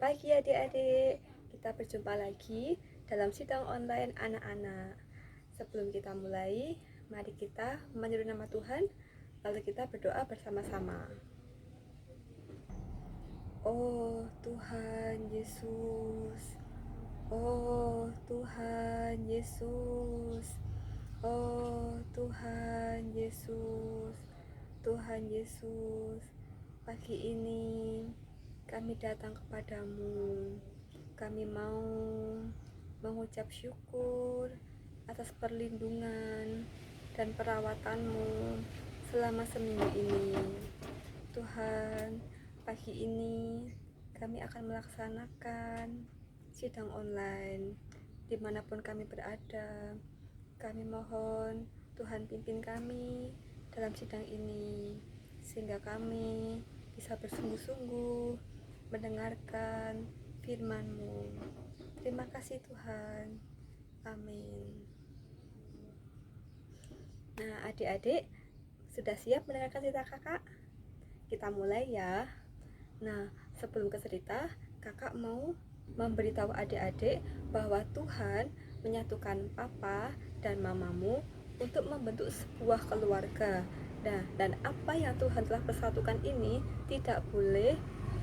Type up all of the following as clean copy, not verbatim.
pagi adik-adik, kita berjumpa lagi dalam sidang online anak-anak. Sebelum kita mulai, mari kita menyeru nama Tuhan, lalu kita berdoa bersama-sama. Oh Tuhan Yesus, oh Tuhan Yesus, oh Tuhan Yesus, Tuhan Yesus, pagi ini kami datang kepadamu. Kami mau mengucap syukur atas perlindungan dan perawatanmu selama seminggu ini. Tuhan, pagi ini kami akan melaksanakan sidang online dimanapun kami berada. Kami mohon Tuhan pimpin kami dalam sidang ini, sehingga kami bisa bersungguh-sungguh mendengarkan firman-Mu. Terima kasih Tuhan. Amin. Nah, adik-adik sudah siap mendengarkan cerita kakak? Kita mulai ya. Nah, sebelum ke cerita, kakak mau memberitahu adik-adik bahwa Tuhan menyatukan papa dan mamamu untuk membentuk sebuah keluarga. Nah, dan apa yang Tuhan telah persatukan ini tidak boleh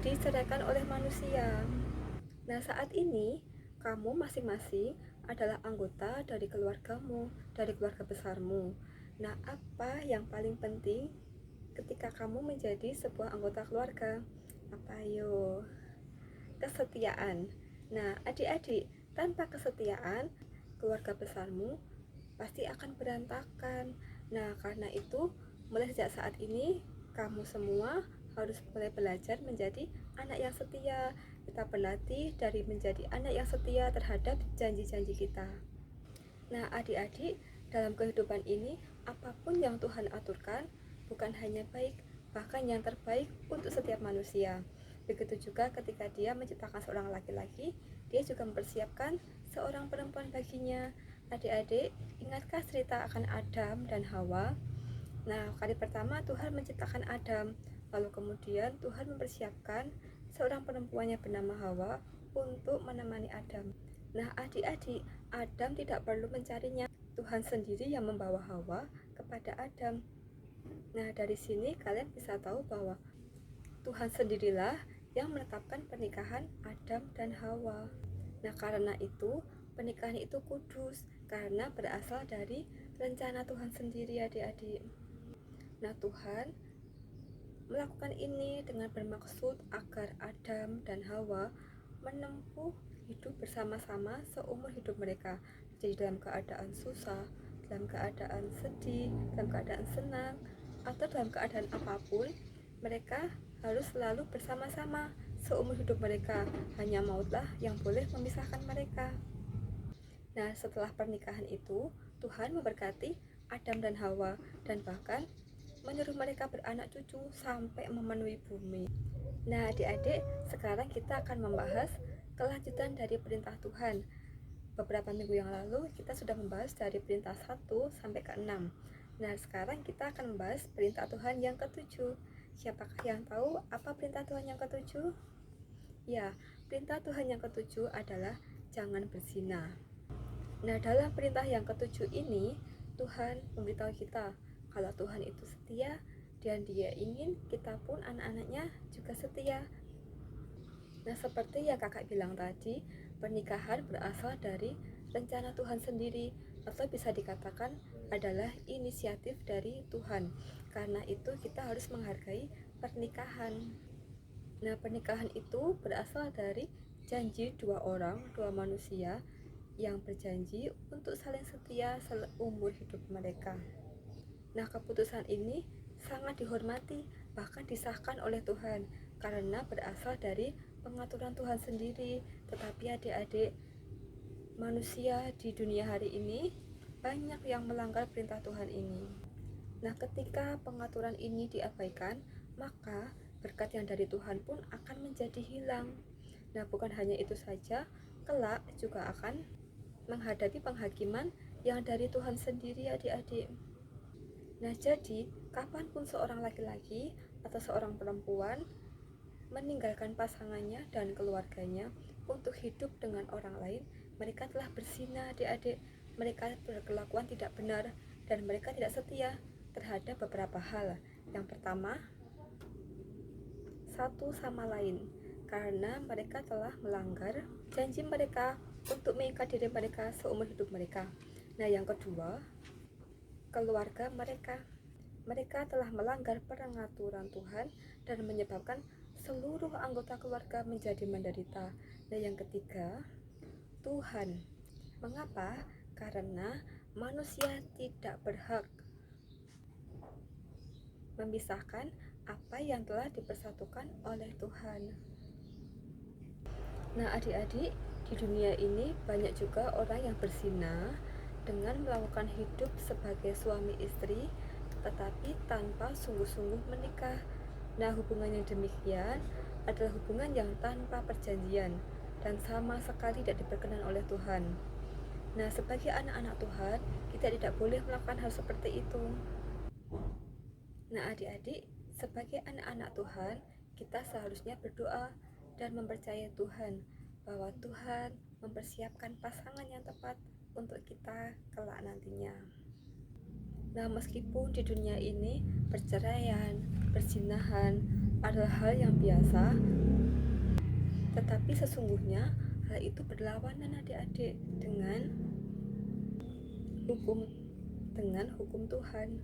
diceraikan oleh manusia. Nah, saat ini kamu masing-masing adalah anggota dari keluargamu, dari keluarga besarmu. Nah, apa yang paling penting ketika kamu menjadi sebuah anggota keluarga? Apa yo? Kesetiaan. Nah, adik-adik, tanpa kesetiaan, keluarga besarmu pasti akan berantakan. Nah, karena itu, mulai sejak saat ini, kamu semua harus mulai belajar menjadi anak yang setia. Kita berlatih dari menjadi anak yang setia terhadap janji-janji kita. Nah, adik-adik, dalam kehidupan ini, apapun yang Tuhan aturkan, bukan hanya baik, bahkan yang terbaik untuk setiap manusia. Begitu juga ketika dia menciptakan seorang laki-laki, dia juga mempersiapkan seorang perempuan baginya. Adik-adik, ingatkah cerita akan Adam dan Hawa? Nah, kali pertama Tuhan menciptakan Adam, lalu kemudian Tuhan mempersiapkan seorang perempuan yang bernama Hawa untuk menemani Adam. Nah, adik-adik, Adam tidak perlu mencarinya. Tuhan sendiri yang membawa Hawa kepada Adam. Nah, dari sini kalian bisa tahu bahwa Tuhan sendirilah yang menetapkan pernikahan Adam dan Hawa. Nah, karena itu pernikahan itu kudus karena berasal dari rencana Tuhan sendiri, adik-adik. Nah, Tuhan melakukan ini dengan bermaksud agar Adam dan Hawa menempuh hidup bersama-sama seumur hidup mereka. Jadi dalam keadaan susah, dalam keadaan sedih, dalam keadaan senang, atau dalam keadaan apapun, mereka harus selalu bersama-sama seumur hidup mereka. Hanya mautlah yang boleh memisahkan mereka. Nah, setelah pernikahan itu, Tuhan memberkati Adam dan Hawa dan bahkan menyuruh mereka beranak cucu sampai memenuhi bumi. Nah, adik-adik, sekarang kita akan membahas kelanjutan dari perintah Tuhan. Beberapa minggu yang lalu kita sudah membahas dari perintah 1 sampai ke 6. Nah, sekarang kita akan membahas perintah Tuhan yang ke-7. Siapakah yang tahu apa perintah Tuhan yang ke-7? Ya, perintah Tuhan yang ke-7 adalah jangan berzina. Nah, dalam perintah yang ke-7 ini, Tuhan memberitahu kita kalau Tuhan itu setia dan Dia ingin kita pun anak-anaknya juga setia. Nah, seperti yang kakak bilang tadi, pernikahan berasal dari rencana Tuhan sendiri, atau bisa dikatakan adalah inisiatif dari Tuhan. Karena itu kita harus menghargai pernikahan. Nah, pernikahan itu berasal dari janji dua orang, dua manusia yang berjanji untuk saling setia seumur hidup mereka. Nah, keputusan ini sangat dihormati, bahkan disahkan oleh Tuhan karena berasal dari pengaturan Tuhan sendiri. Tetapi adik-adik, manusia di dunia hari ini banyak yang melanggar perintah Tuhan ini. Nah, ketika pengaturan ini diabaikan, maka berkat yang dari Tuhan pun akan menjadi hilang. Nah, bukan hanya itu saja, kelak juga akan menghadapi penghakiman yang dari Tuhan sendiri, adik-adik. Nah, jadi kapanpun seorang laki-laki atau seorang perempuan meninggalkan pasangannya dan keluarganya untuk hidup dengan orang lain, mereka telah berzina, adik-adik. Mereka berkelakuan tidak benar dan mereka tidak setia terhadap beberapa hal. Yang pertama, satu sama lain, karena mereka telah melanggar janji mereka untuk mengikat diri mereka seumur hidup mereka. Nah, yang kedua, keluarga mereka. Mereka telah melanggar pengaturan Tuhan dan menyebabkan seluruh anggota keluarga menjadi menderita. Nah, yang ketiga, Tuhan. Mengapa? Karena manusia tidak berhak memisahkan apa yang telah dipersatukan oleh Tuhan. Nah, adik-adik, di dunia ini banyak juga orang yang berzina dengan melakukan hidup sebagai suami istri, tetapi tanpa sungguh-sungguh menikah. Nah, hubungan yang demikian adalah hubungan yang tanpa perjanjian dan sama sekali tidak diperkenan oleh Tuhan. Nah, sebagai anak-anak Tuhan, kita tidak boleh melakukan hal seperti itu. Nah, adik-adik, sebagai anak-anak Tuhan, kita seharusnya berdoa dan mempercayai Tuhan bahwa Tuhan mempersiapkan pasangan yang tepat untuk kita kelak nantinya. Nah, meskipun di dunia ini perceraian, perzinahan adalah hal yang biasa, tetapi sesungguhnya hal itu berlawanan, adik-adik, dengan hukum Tuhan.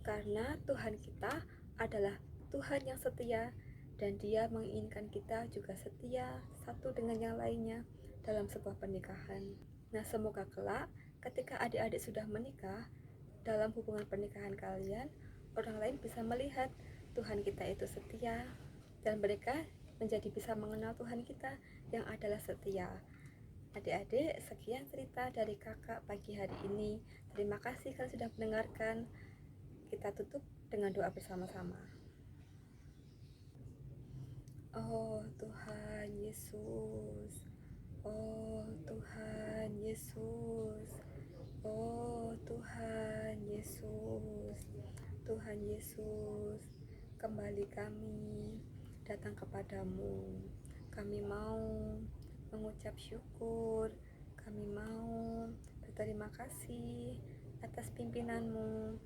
Karena Tuhan kita adalah Tuhan yang setia dan Dia menginginkan kita juga setia satu dengan yang lainnya dalam sebuah pernikahan. Nah, semoga kelak ketika adik-adik sudah menikah, dalam hubungan pernikahan kalian, orang lain bisa melihat Tuhan kita itu setia dan mereka menjadi bisa mengenal Tuhan kita yang adalah setia. Adik-adik, sekian cerita dari kakak pagi hari ini. Terima kasih kalian sudah mendengarkan. Kita tutup dengan doa bersama-sama. Oh Tuhan Yesus, oh Tuhan Yesus, oh Tuhan Yesus, Tuhan Yesus, kembali kami datang kepadamu. Kami mau mengucap syukur, kami mau berterima kasih atas pimpinanmu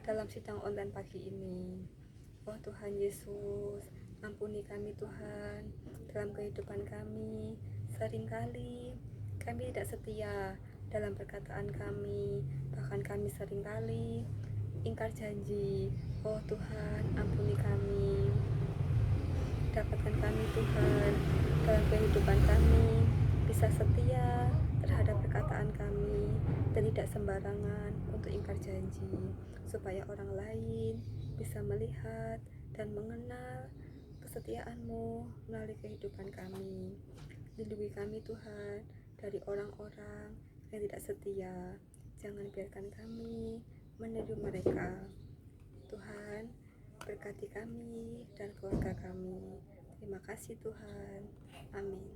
dalam sidang online pagi ini. Oh Tuhan Yesus, ampuni kami Tuhan dalam kehidupan kami. Seringkali kami tidak setia dalam perkataan kami, bahkan kami seringkali ingkar janji. Oh Tuhan, ampuni kami. Dapatkan kami Tuhan dalam kehidupan kami bisa setia terhadap perkataan kami dan tidak sembarangan untuk ingkar janji, supaya orang lain bisa melihat dan mengenal kesetiaan-Mu melalui kehidupan kami. Lindungi kami Tuhan dari orang-orang yang tidak setia. Jangan biarkan kami meniru mereka. Tuhan, berkati kami dan keluarga kami. Terima kasih Tuhan. Amin.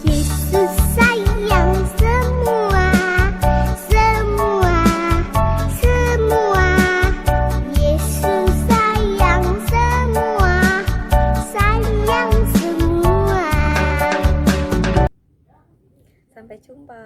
Yesus sayang semua, semua, semua. Yesus sayang semua, sayang semua. Sampai jumpa.